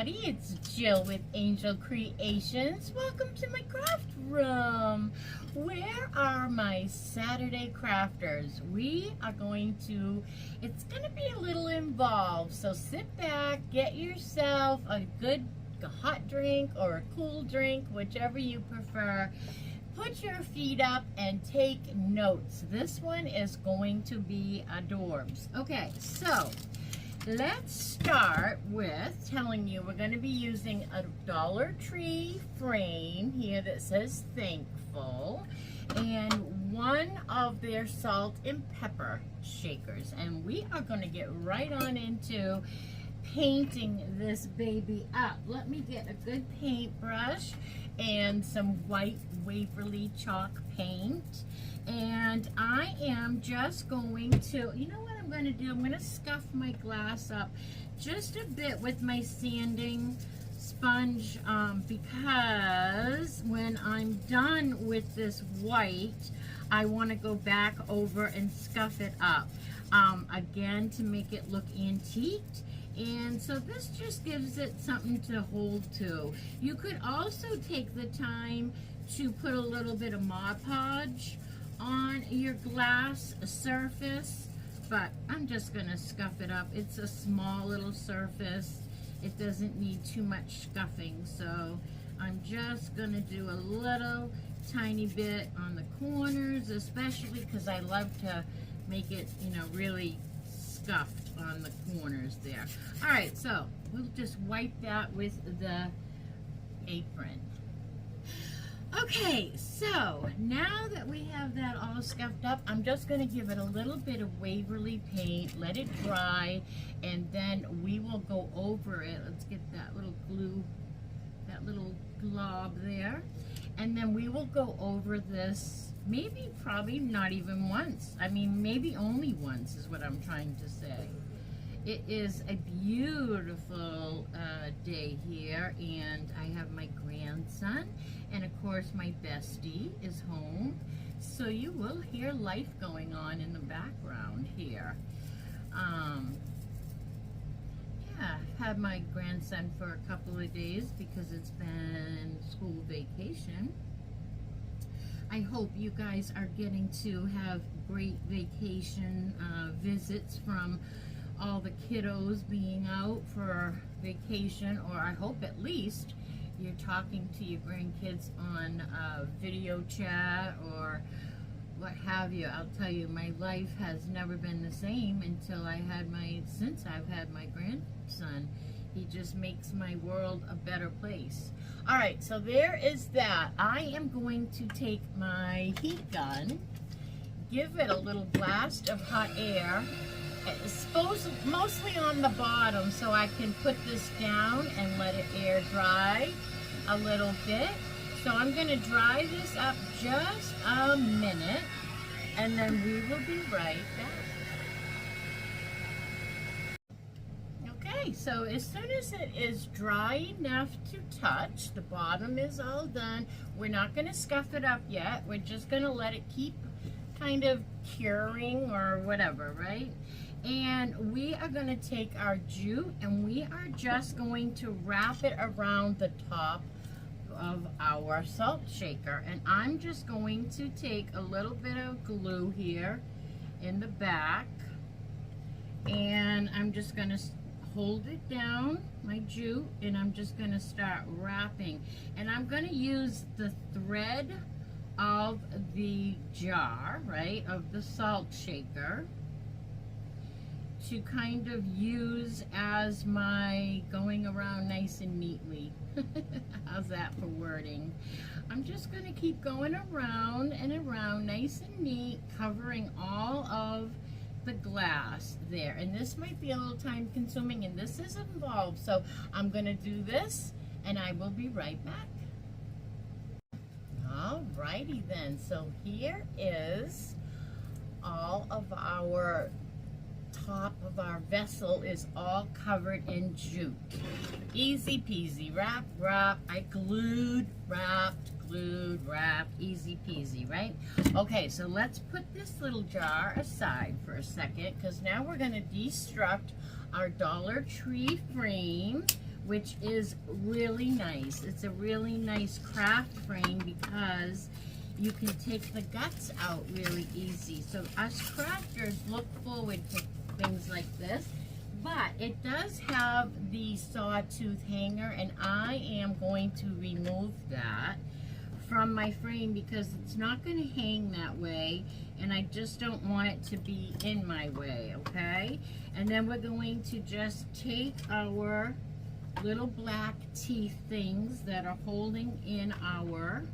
everybody, it's Jill with Angel Creations. Welcome to my craft room. Where are my Saturday crafters? We are going to, it's going to be a little involved, so sit back, get yourself a good hot drink or a cool drink, whichever you prefer. Put your feet up and take notes. This one is going to be adorbs. Okay, so let's start with telling you we're going to be using a Dollar Tree frame here that says thankful and one of their salt and pepper shakers, and we are going to get right on into painting this baby up. Let me get a good paintbrush and some white Waverly chalk paint, and I am just going to, you know what I'm going to do, I'm going to scuff my glass up just a bit with my sanding sponge, because when I'm done with this white, I want to go back over and scuff it up again to make it look antiqued. And so this just gives it something to hold to. You could also take the time to put a little bit of Mod Podge on your glass surface, but I'm just gonna scuff it up. It's a small little surface. It doesn't need too much scuffing, so I'm just gonna do a little tiny bit on the corners, especially because I love to make it, you know, really scuffed on the corners there. All right, so we'll just wipe that with the apron. Okay, so now that we have that all scuffed up, I'm just going to give it a little bit of Waverly paint, let it dry, and then we will go over it. Let's get that little glue, that little glob there, and then we will go over this maybe, probably not even once. I mean, maybe only once is what I'm trying to say. It is a beautiful day here, and I have my grandson, and of course my bestie is home, so you will hear life going on in the background here. Yeah, I've had my grandson for a couple of days because it's been school vacation. I hope you guys are getting to have great vacation visits from all the kiddos being out for vacation, or I hope at least you're talking to your grandkids on video chat or what have you. I'll tell you, my life has never been the same since I've had my grandson. He just makes my world a better place. All right, so there is that. I am going to take my heat gun, give it a little blast of hot air, mostly on the bottom, so I can put this down and let it air dry a little bit. So I'm going to dry this up just a minute, and then we will be right back. Okay, so as soon as it is dry enough to touch, the bottom is all done. We're not going to scuff it up yet. We're just going to let it keep kind of curing or whatever, right? And we are going to take our jute and we are just going to wrap it around the top of our salt shaker. And I'm just going to take a little bit of glue here in the back, and I'm just going to hold it down, my jute, and I'm just going to start wrapping. And I'm going to use the thread of the jar, right, of the salt shaker, to kind of use as my going around nice and neatly. How's that for wording? I'm just going to keep going around and around nice and neat, covering all of the glass there. And this might be a little time consuming, and this is involved, so I'm going to do this and I will be right back. Alrighty then, so here is all of our top of our vessel is all covered in jute. Easy peasy, wrap, wrap. I glued, wrapped, glued, wrapped, easy peasy, right? Okay, so let's put this little jar aside for a second, because now we're going to destruct our Dollar Tree frame which is really nice. It's a really nice craft frame because you can take the guts out really easy. So us crafters look forward to things like this. But it does have the sawtooth hanger, and I am going to remove that from my frame because it's not going to hang that way, and I just don't want it to be in my way, okay? And then we're going to just take our little black teeth things that are holding in our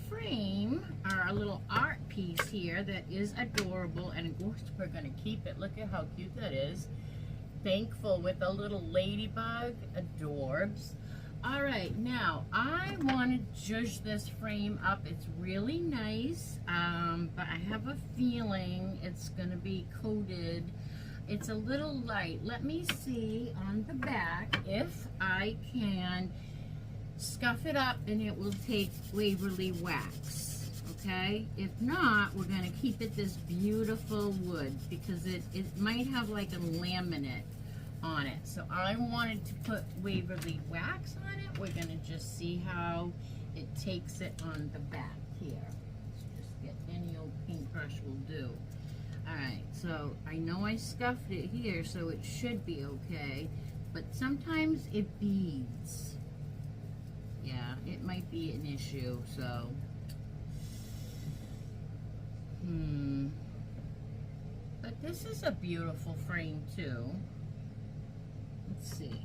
frame, our little art piece here that is adorable, and of course we're going to keep it. Look at how cute that is. Thankful with a little ladybug, adorbs. All right, now I want to zhuzh this frame up. It's really nice, but I have a feeling it's going to be coated. It's a little light. Let me see on the back if I can scuff it up and it will take Waverly wax, okay? If not, we're going to keep it this beautiful wood because it might have like a laminate on it. So I wanted to put Waverly wax on it. We're going to just see how it takes it on the back here. Let's just get any old paintbrush will do. Alright, so I know I scuffed it here, so it should be okay, but sometimes it beads. Yeah, it might be an issue, so. But this is a beautiful frame too. Let's see.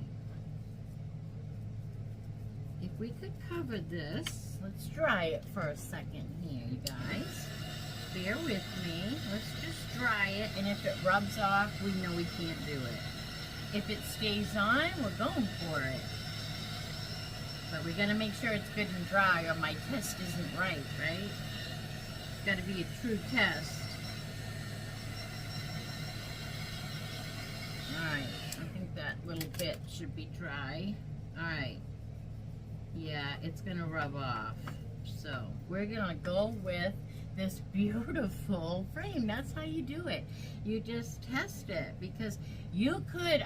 If we could cover this, let's dry it for a second here, you guys. Bear with me. Let's just dry it, and if it rubs off, we know we can't do it. If it stays on, we're going for it. But we gotta make sure it's good and dry or my test isn't right? It's gotta be a true test. Alright, I think that little bit should be dry. Alright. Yeah, it's gonna rub off. So, we're gonna go with this beautiful frame. That's how you do it. You just test it, because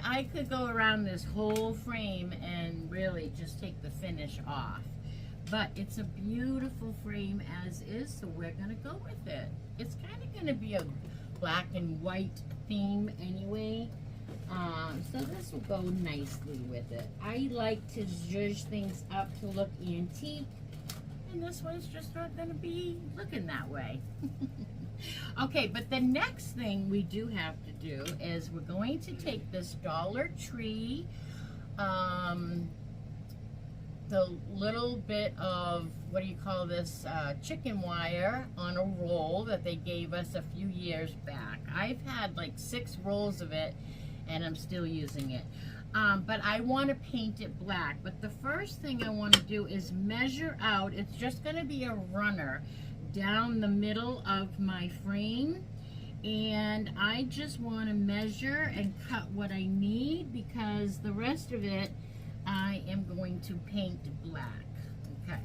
I could go around this whole frame and really just take the finish off. But it's a beautiful frame as is, so we're gonna go with it. It's kind of gonna be a black and white theme anyway. So this will go nicely with it. I like to zhuzh things up to look antique, and this one's just not going to be looking that way. Okay, but the next thing we do have to do is we're going to take this Dollar Tree, the little bit of, what do you call this, chicken wire on a roll that they gave us a few years back. I've had like 6 rolls of it, and I'm still using it. But I want to paint it black. But the first thing I want to do is measure out. It's just going to be a runner down the middle of my frame. And I just want to measure and cut what I need, because the rest of it I am going to paint black. Okay.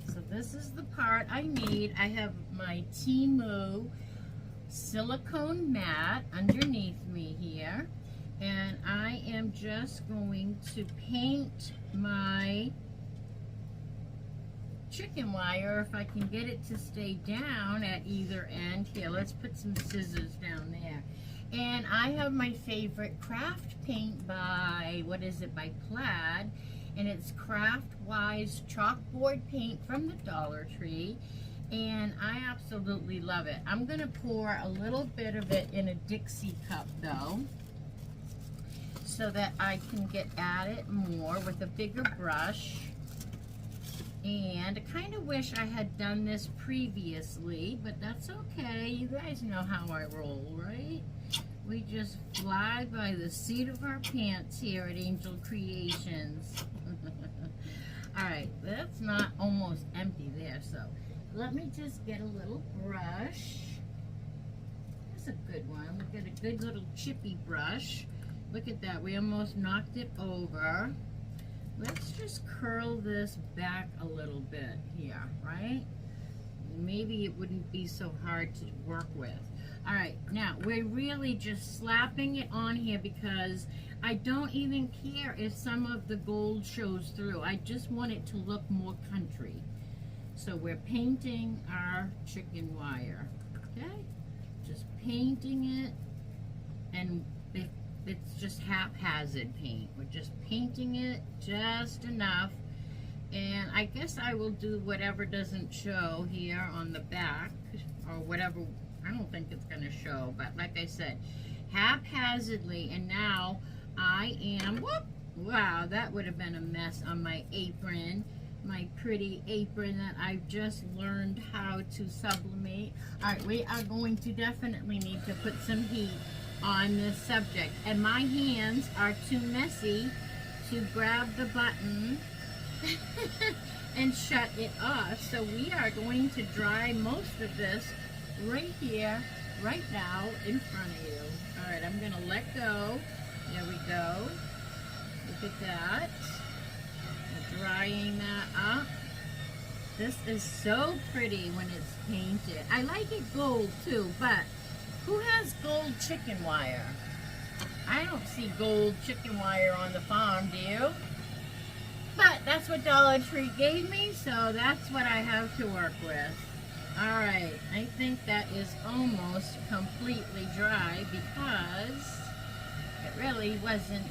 So this is the part I need. I have my Temu silicone mat underneath me here, and I am just going to paint my chicken wire, if I can get it to stay down at either end. Here, let's put some scissors down there. And I have my favorite craft paint by, what is it, by Plaid, and it's Craft Wise chalkboard paint from the Dollar Tree. And I absolutely love it. I'm going to pour a little bit of it in a Dixie cup though, so that I can get at it more with a bigger brush. And I kind of wish I had done this previously, but that's okay. You guys know how I roll, right? We just fly by the seat of our pants here at Angel Creations. Alright, that's not almost empty there, so let me just get a little brush. That's a good one. We've got a good little chippy brush. Look at that. We almost knocked it over. Let's just curl this back a little bit here, right? maybe it wouldn't be so hard to work with. All right, now we're really just slapping it on here because I don't even care if some of the gold shows through. I just want it to look more country. So we're painting our chicken wire, okay? Just painting it, and it's just haphazard paint. We're just painting it just enough. And I guess I will do whatever doesn't show here on the back, or whatever. I don't think it's going to show, but like I said, haphazardly. And now I am, whoop, wow, that would have been a mess on my apron, my pretty apron that I've just learned how to sublimate. All right, we are going to definitely need to put some heat on this subject. And my hands are too messy to grab the button and shut it off. So we are going to dry most of this right here, right now, in front of you. All right, I'm gonna let go. There we go. Look at that. We're drying that up. This is so pretty when it's painted. I like it gold too, but who has gold chicken wire? I don't see gold chicken wire on the farm, do you? But that's what Dollar Tree gave me, so that's what I have to work with. All right, I think that is almost completely dry because it really wasn't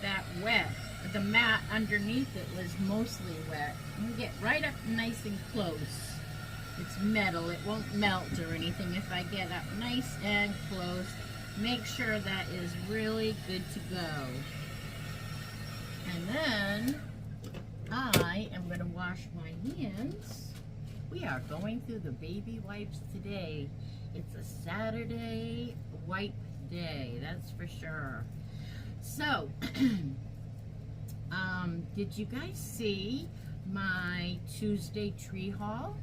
that wet. The mat underneath it was mostly wet. I'm gonna get right up nice and close. It's metal, it won't melt or anything if I get up nice and close. Make sure that is really good to go. And then I am going to wash my hands. We are going through the baby wipes today. It's a Saturday wipe day, that's for sure. So, did you guys see my Tuesday tree haul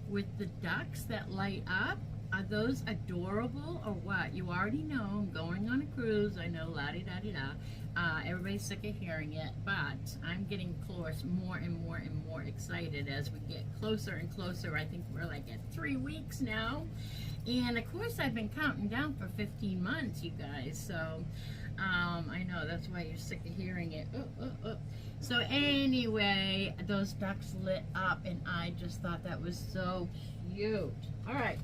with the ducks that light up? Are those adorable or what? You already know I'm going on a cruise. I know, la-di-da-di-da. Everybody's sick of hearing it, but I'm getting close, more and more and more excited as we get closer and closer. I think we're like at 3 weeks now. And of course I've been counting down for 15 months, you guys. So I know that's why you're sick of hearing it. So anyway, those ducks lit up and I just thought that was so cute. All right.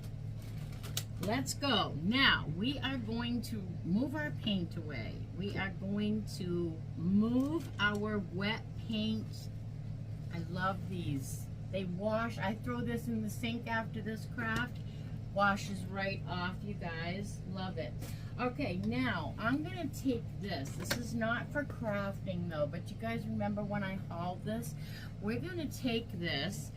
Let's go. Now, we are going to move our paint away. We are going to move our wet paint. I love these. They wash. I throw this in the sink after this craft. Washes right off, you guys. Love it. Okay, now, I'm going to take this. This is not for crafting, though, but you guys remember when I hauled this? We're going to take this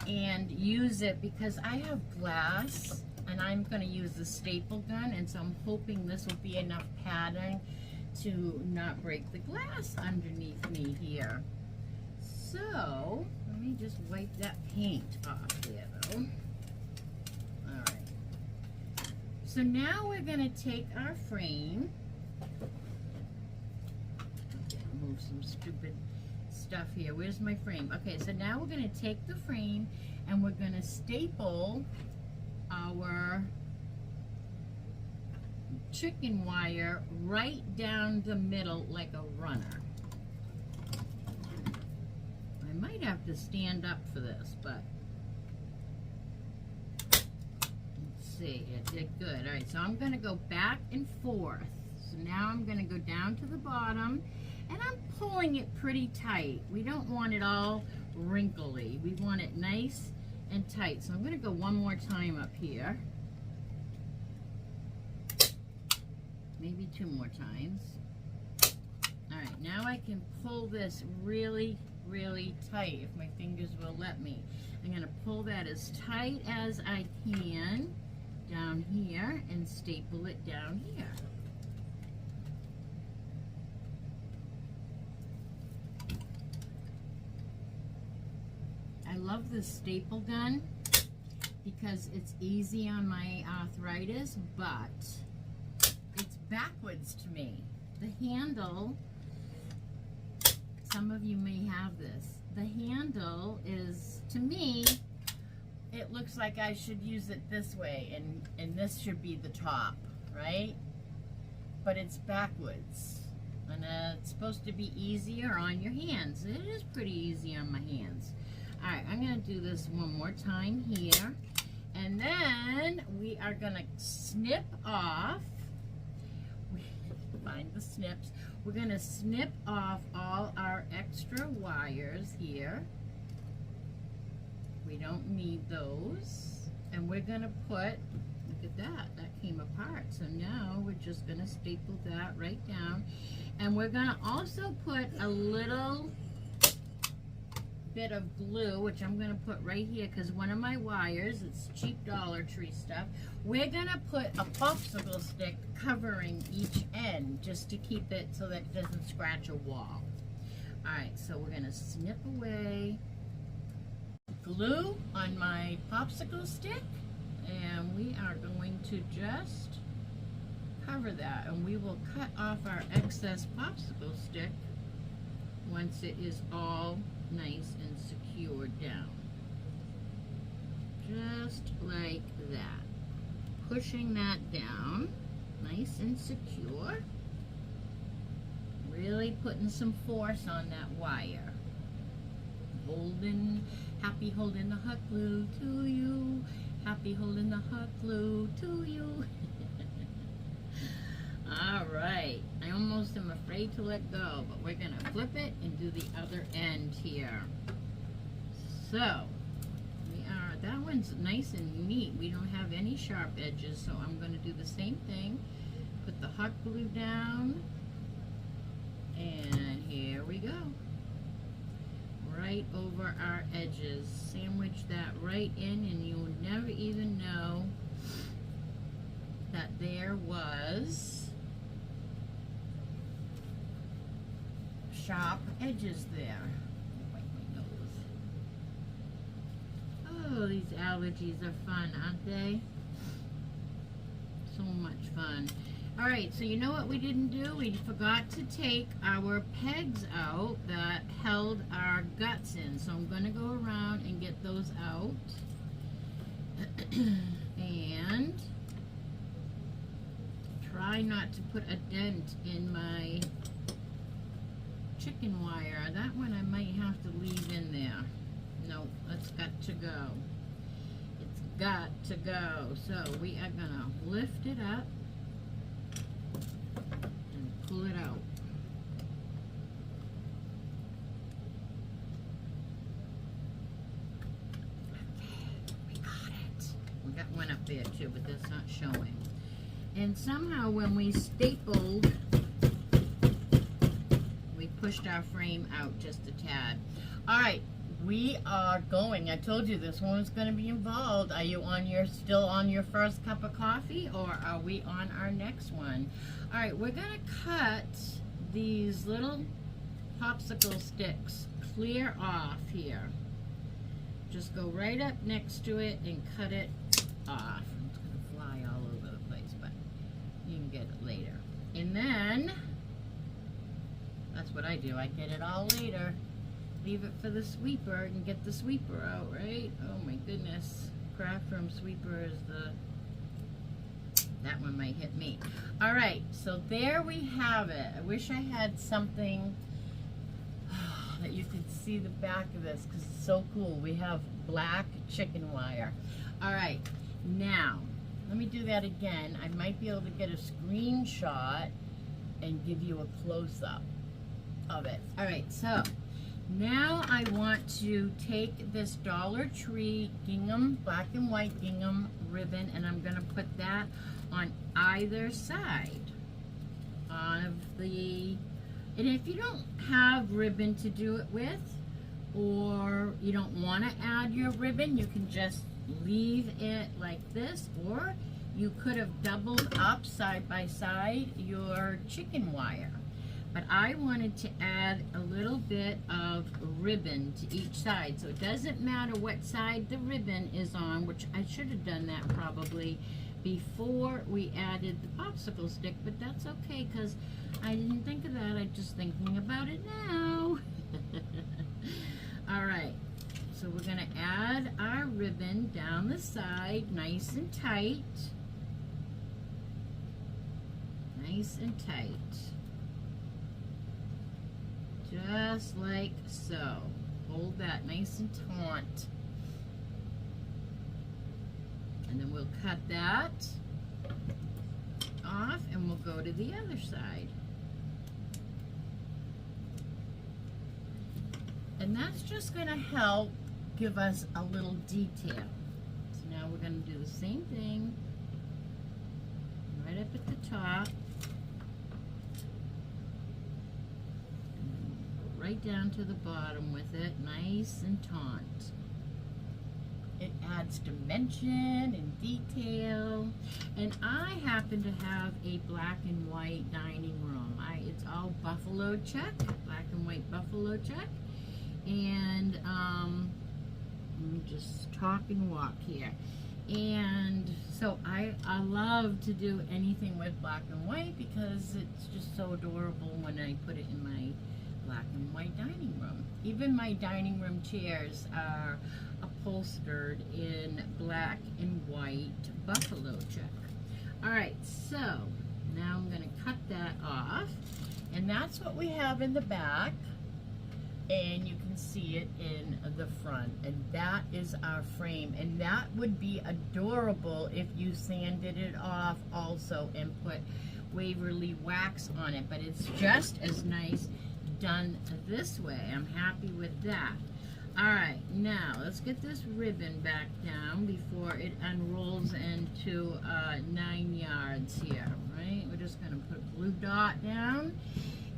and use it because I have glass. And I'm going to use the staple gun, and so I'm hoping this will be enough padding to not break the glass underneath me here. So, let me just wipe that paint off there, though. Alright. So now we're going to take our frame. Okay, move some stupid stuff here. Where's my frame? Okay, so now we're going to take the frame, and we're going to staple our chicken wire right down the middle like a runner. I might have to stand up for this, but let's see, it did good. All right, so I'm going to go back and forth. So now I'm going to go down to the bottom, and I'm pulling it pretty tight. We don't want it all wrinkly. We want it nice and tight. So I'm going to go one more time up here. Maybe 2 more times. Alright, now I can pull this really, really tight if my fingers will let me. I'm going to pull that as tight as I can down here and staple it down here. I love the staple gun because it's easy on my arthritis, but it's backwards to me. The handle, some of you may have this, the handle is, to me, it looks like I should use it this way, and this should be the top, right? But it's backwards, and it's supposed to be easier on your hands. It is pretty easy on my hands. All right, I'm gonna do this one more time here, and then we are gonna snip off. Find the snips. We're gonna snip off all our extra wires here. We don't need those. And we're gonna put, look at that, that came apart. So now we're just gonna staple that right down. And we're gonna also put a little bit of glue, which I'm gonna put right here, because one of my wires, it's cheap Dollar Tree stuff. We're gonna put a popsicle stick covering each end just to keep it so that it doesn't scratch a wall. All right, so we're gonna snip away glue on my popsicle stick, and we are going to just cover that, and we will cut off our excess popsicle stick once it is all nice and secured down. Just like that. Pushing that down, nice and secure. Really putting some force on that wire. Happy holding the hot glue to you. Happy holding the hot glue to you. All right, I almost am afraid to let go, but we're gonna flip it and do the other end here. So, that one's nice and neat. We don't have any sharp edges, so I'm gonna do the same thing. Put the hot glue down, and here we go. Right over our edges. Sandwich that right in, and you'll never even know that there was sharp edges there. Wipe my nose. Oh, these allergies are fun, aren't they? So much fun. All right, so you know what we didn't do? We forgot to take our pegs out that held our guts in. So I'm gonna go around and get those out. And try not to put a dent in my chicken wire. That one I might have to leave in there. No, that's got to go. It's got to go. So we are gonna lift it up and pull it out. Okay, we got it. We got one up there too, but that's not showing. And somehow when we stapled, we pushed our frame out just a tad. All right, we are going. I told you this one was going to be involved. Are you still on your first cup of coffee, or are we on our next one? All right, we're going to cut these little popsicle sticks clear off here. Just go right up next to it and cut it off. It's going to fly all over the place, but you can get it later. And then, that's what I do. I get it all later. Leave it for the sweeper and get the sweeper out, right? Oh my goodness. Craft room sweeper is that one might hit me. All right, so there we have it. I wish I had something that you could see the back of this, because it's so cool. We have black chicken wire. All right, now, let me do that again. I might be able to get a screenshot and give you a close-up of it. All right, so now I want to take this Dollar Tree gingham, black and white gingham ribbon, and I'm gonna put that on either side of the, and if you don't have ribbon to do it with, or you don't want to add your ribbon, you can just leave it like this, or you could have doubled up side by side your chicken wire. But I wanted to add a little bit of ribbon to each side, so it doesn't matter what side the ribbon is on, which I should have done that probably before we added the popsicle stick, but that's okay because I didn't think of that. I'm just thinking about it now. All right, So we're going to add our ribbon down the side, nice and tight. Nice and tight. Just like so. Hold that nice and taut. And then we'll cut that off and we'll go to the other side. And that's just going to help give us a little detail. So now we're going to do the same thing right up at the top. And right down to the bottom with it, nice and taut. It adds dimension and detail. And I happen to have a black and white dining room. It's all buffalo check, black and white buffalo check. And let me just talk and walk here. And so I love to do anything with black and white because it's just so adorable when I put it in my black and white dining room. Even my dining room chairs are upholstered in black and white buffalo check. Alright, so now I'm going to cut that off. And that's what we have in the back. And you can see it in the front, and that is our frame, and that would be adorable if you sanded it off also and put Waverly wax on it, but it's just as nice done this way. I'm happy with that. Alright, now let's get this ribbon back down before it unrolls into 9 yards here, right? We're just going to put a blue dot down.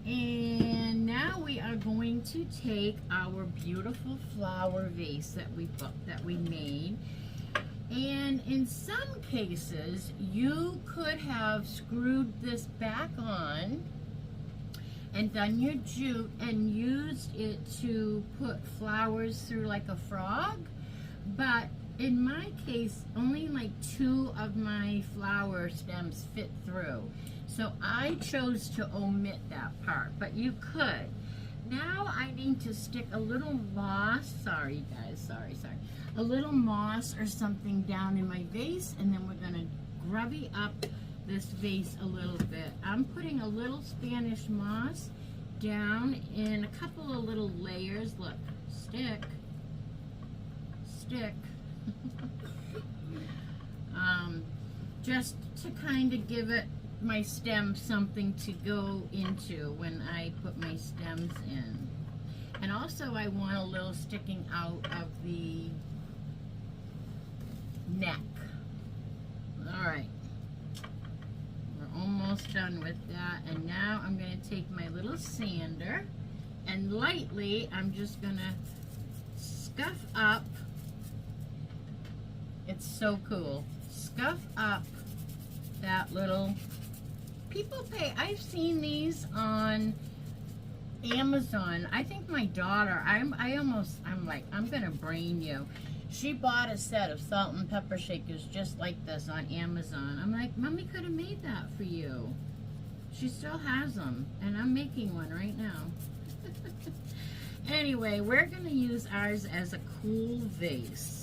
And now we are going to take our beautiful flower vase that we made. And in some cases, you could have screwed this back on and done your jute and used it to put flowers through like a frog. But in my case, only like 2 of my flower stems fit through. So I chose to omit that part, but you could. Now I need to stick a little moss, sorry guys, sorry. A little moss or something down in my vase, and then we're gonna grubby up this vase a little bit. I'm putting a little Spanish moss down in a couple of little layers. Look, stick. Just to kind of give it my stem something to go into when I put my stems in. And also I want a little sticking out of the neck. Alright, we're almost done with that, and now I'm going to take my little sander and lightly I'm just going to scuff up. It's so cool. Scuff up that little, people pay, I've seen these on Amazon. I think my daughter, I'm like, I'm gonna brain you. She bought a set of salt and pepper shakers just like this on Amazon. I'm like, Mommy could have made that for you. She still has them, and I'm making one right now. Anyway, we're gonna use ours as a cool vase.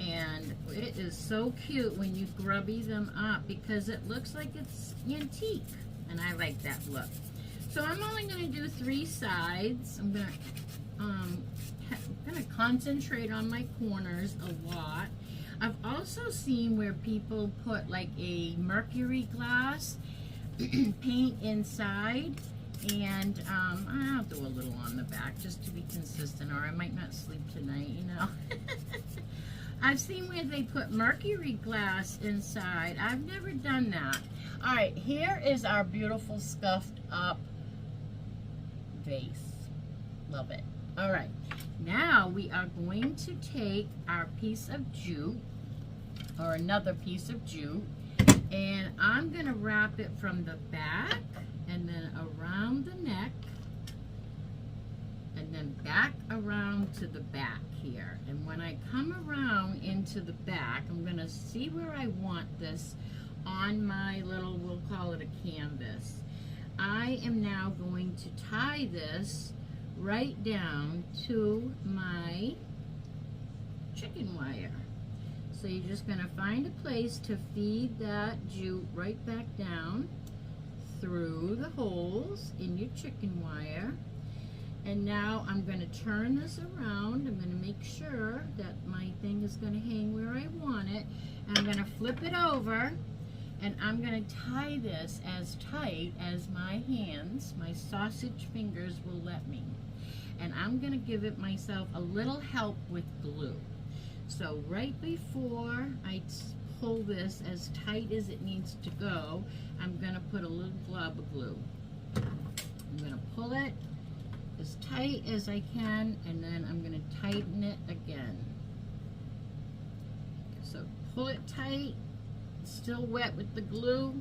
And it is so cute when you grubby them up because it looks like it's antique. And I like that look. So I'm only going to do 3 sides. I'm going to concentrate on my corners a lot. I've also seen where people put like a mercury glass paint inside. And I'll do a little on the back just to be consistent, or I might not sleep tonight, you know. I've seen where they put mercury glass inside. I've never done that. All right, here is our beautiful scuffed up vase. Love it. All right, now we are going to take our piece of jute, or another piece of jute, and I'm going to wrap it from the back and then around the neck and then back around to the back here. And when I come around into the back, I'm going to see where I want this on my little, we'll call it a canvas. I am now going to tie this right down to my chicken wire. So you're just going to find a place to feed that jute right back down through the holes in your chicken wire. And now I'm going to turn this around. I'm going to make sure that my thing is going to hang where I want it. And I'm going to flip it over, and I'm going to tie this as tight as my hands, my sausage fingers will let me. And I'm going to give it myself a little help with glue. So right before I pull this as tight as it needs to go, I'm going to put a little glob of glue. I'm going to pull it as tight as I can, and then I'm going to tighten it again. So pull it tight, it's still wet with the glue,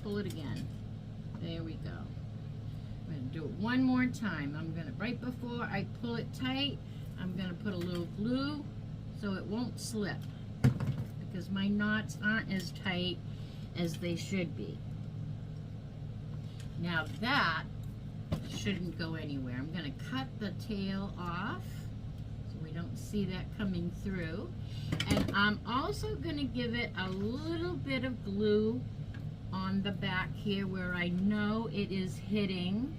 pull it again. There we go. I'm going to do it one more time. I'm going to, right before I pull it tight, I'm going to put a little glue so it won't slip, because my knots aren't as tight as they should be. Now that shouldn't go anywhere. I'm going to cut the tail off so we don't see that coming through. And I'm also going to give it a little bit of glue on the back here where I know it is hitting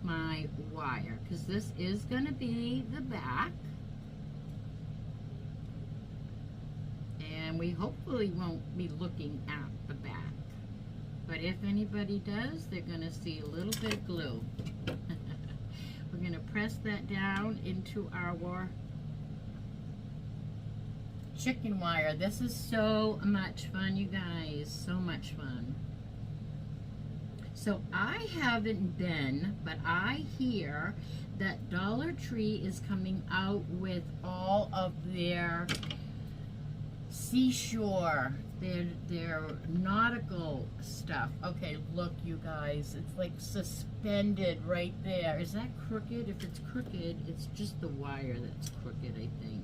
my wire, because this is going to be the back. And we hopefully won't be looking at the back. But if anybody does, they're going to see a little bit of glue. We're going to press that down into our chicken wire. This is so much fun, you guys. So much fun. So I haven't been, but I hear that Dollar Tree is coming out with all of their seashore, their nautical stuff. Okay, look, you guys, it's like suspended right there. Is that crooked? If it's crooked, it's just the wire that's crooked, I think.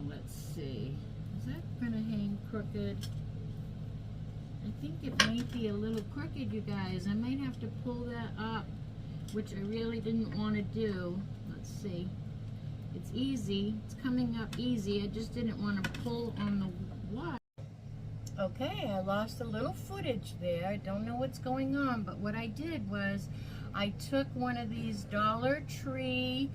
Let's see. Is that gonna hang crooked? I think it might be a little crooked, you guys. I might have to pull that up, which I really didn't want to do. Let's see. It's easy. It's coming up easy. I just didn't want to pull on the wire. Okay, I lost a little footage there. I don't know what's going on, but what I did was I took one of these Dollar Tree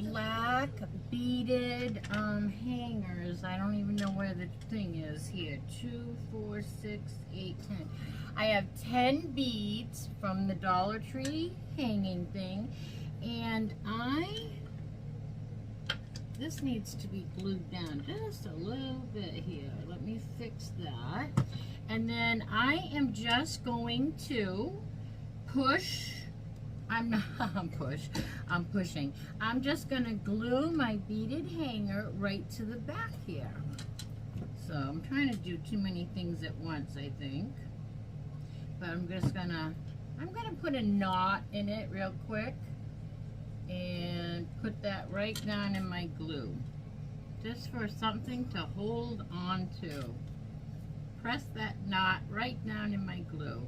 black beaded hangers. I don't even know where the thing is here. 2, 4, 6, 8, 10. I have 10 beads from the Dollar Tree hanging thing, and this needs to be glued down just a little bit here. Let me fix that. And then I am just going to push. I'm pushing. I'm just going to glue my beaded hanger right to the back here. So I'm trying to do too many things at once, I think. But I'm going to put a knot in it real quick and put that right down in my glue, just for something to hold on to. Press that knot right down in my glue,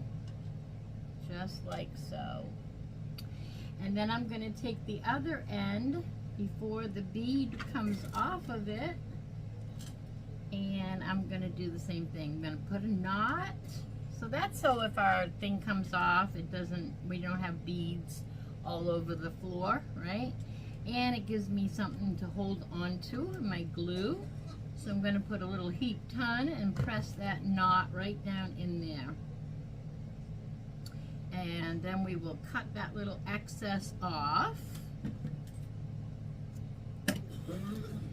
just like so. And then I'm going to take the other end before the bead comes off of it, and I'm going to do the same thing. I'm going to put a knot, so that's so if our thing comes off, we don't have beads all over the floor, right? And it gives me something to hold on to in my glue. So I'm going to put a little heat ton and press that knot right down in there. And then we will cut that little excess off.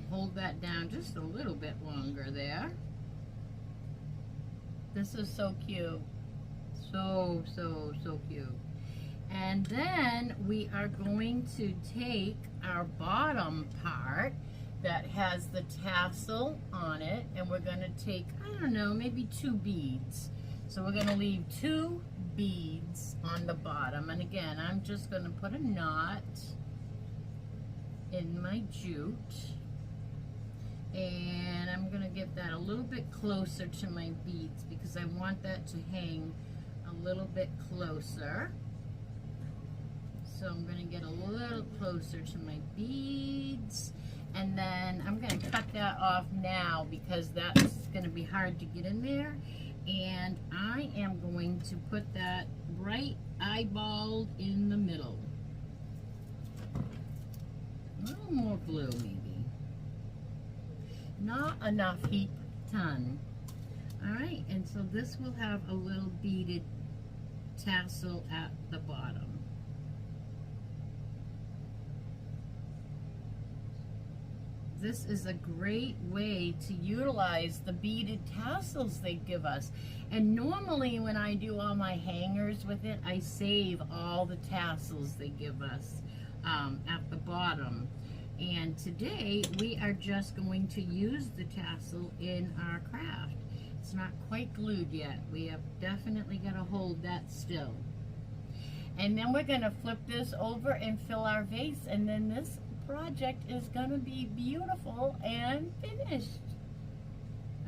Hold that down just a little bit longer there. This is so cute. So cute. And then we are going to take our bottom part that has the tassel on it, and we're going to take, I don't know, maybe 2 beads. So we're going to leave 2 beads on the bottom. And again, I'm just going to put a knot in my jute. And I'm going to get that a little bit closer to my beads because I want that to hang a little bit closer. So I'm going to get a little closer to my beads, and then I'm going to cut that off now because that's going to be hard to get in there. And I am going to put that right eyeballed in the middle. A little more glue maybe. Not enough heap ton. Alright, and so this will have a little beaded tassel at the bottom. This is a great way to utilize the beaded tassels they give us. And normally when I do all my hangers with it, I save all the tassels they give us at the bottom. And today we are just going to use the tassel in our craft. It's not quite glued yet. We have definitely got to hold that still. And then we're going to flip this over and fill our vase, and then this project is going to be beautiful and finished.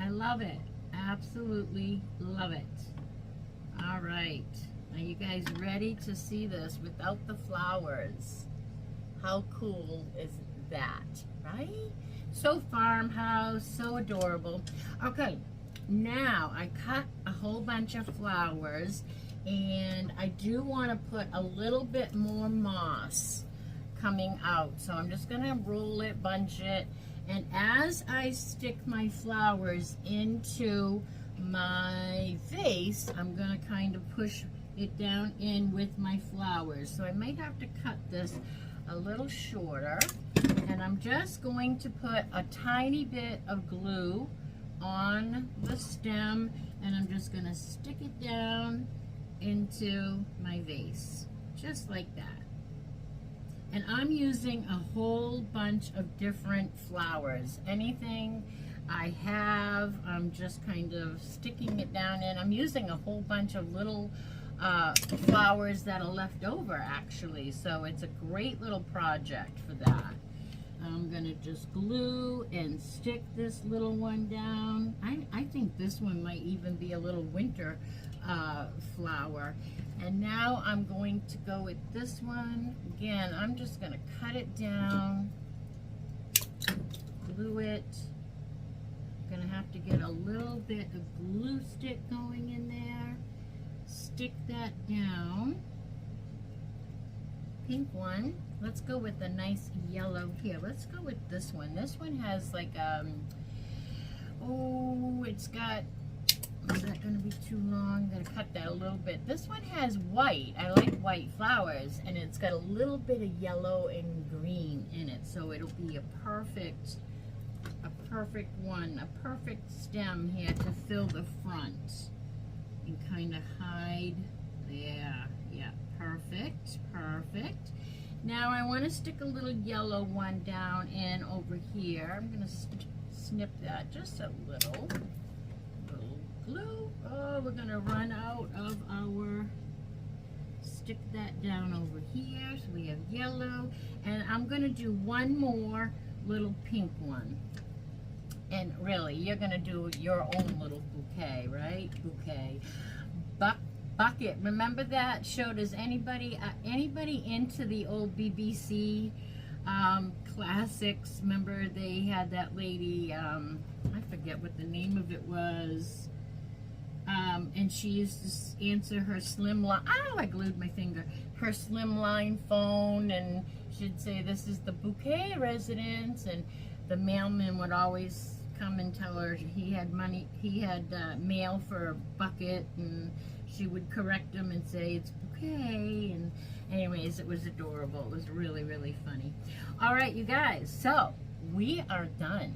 I love it. Absolutely love it. All right. Are you guys ready to see this without the flowers? How cool is that, right? So farmhouse, so adorable. Okay, now I cut a whole bunch of flowers, and I do want to put a little bit more moss coming out. So I'm just going to roll it, bunch it, and as I stick my flowers into my vase, I'm going to kind of push it down in with my flowers. So I might have to cut this a little shorter, and I'm just going to put a tiny bit of glue on the stem, and I'm just going to stick it down into my vase, just like that. And I'm using a whole bunch of different flowers. Anything I have, I'm just kind of sticking it down in. I'm using a whole bunch of little flowers that are left over, actually. So it's a great little project for that. I'm going to just glue and stick this little one down. I think this one might even be a little winter flower. And now I'm going to go with this one. Again, I'm just going to cut it down, glue it. I'm going to have to get a little bit of glue stick going in there. Stick that down. Pink one. Let's go with a nice yellow here. Let's go with this one. This one has like, oh, it's got, is that going to be too long? I'm going to cut that a little bit. This one has white. I like white flowers, and it's got a little bit of yellow and green in it. So it'll be a perfect one, a perfect stem here to fill the front and kind of hide there. Yeah, perfect, perfect. Now I want to stick a little yellow one down in over here. I'm going to snip that just a little glue. Oh, we're going to run out of our, stick that down over here. So we have yellow, and I'm going to do one more little pink one. And really, you're going to do your own little bouquet, right? Bouquet. Bucket. Remember that show? Does anybody into the old BBC classics? Remember they had that lady, I forget what the name of it was, and she used to answer her slimline, oh, I glued my finger, her slimline phone, and she'd say, this is the bouquet residence, and the mailman would always come and tell her he had money, he had mail for a bucket, and she would correct him and say it's bouquet. And anyways, it was adorable. It was really, really funny. All right, you guys, so we are done.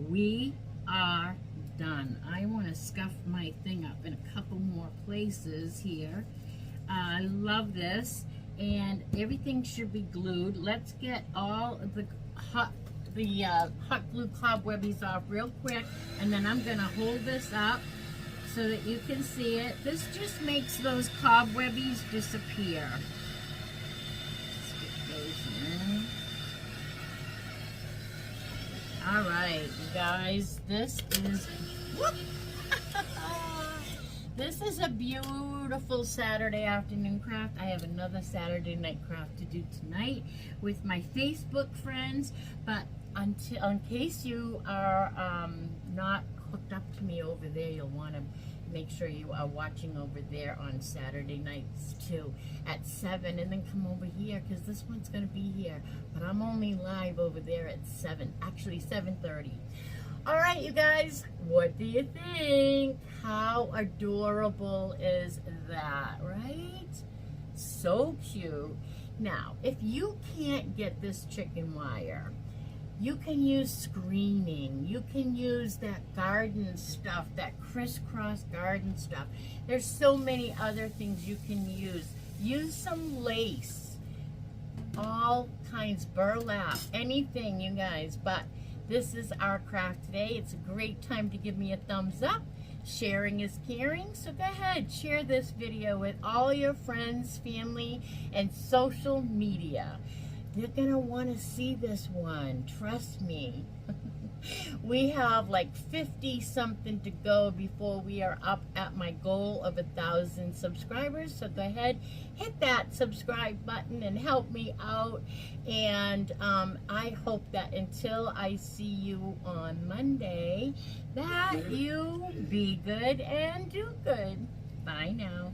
We are done. I want to scuff my thing up in a couple more places here. I love this, and everything should be glued. Let's get all of the hot glue cobwebbies off real quick, and then I'm going to hold this up so that you can see it. This just makes those cobwebbies disappear. Stick those in. All right, you guys, this is, This is a beautiful Saturday afternoon craft. I have another Saturday night craft to do tonight with my Facebook friends, but in case you are not hooked up to me over there, you'll want to make sure you are watching over there on Saturday nights too at 7, and then come over here because this one's going to be here, but I'm only live over there at 7, actually 7:30. All right, you guys, what do you think? How adorable is that, right? So cute. Now, if you can't get this chicken wire, you can use screening. You can use that garden stuff, that crisscross garden stuff. There's so many other things you can use. Use some lace, all kinds, burlap, anything, you guys. But this is our craft today. It's a great time to give me a thumbs up. Sharing is caring, so go ahead, share this video with all your friends, family, and social media. You're gonna want to see this one, trust me. We have like 50 something to go before we are up at my goal of 1,000 subscribers. So go ahead, hit that subscribe button and help me out. And I hope that until I see you on Monday, that you be good and do good. Bye now.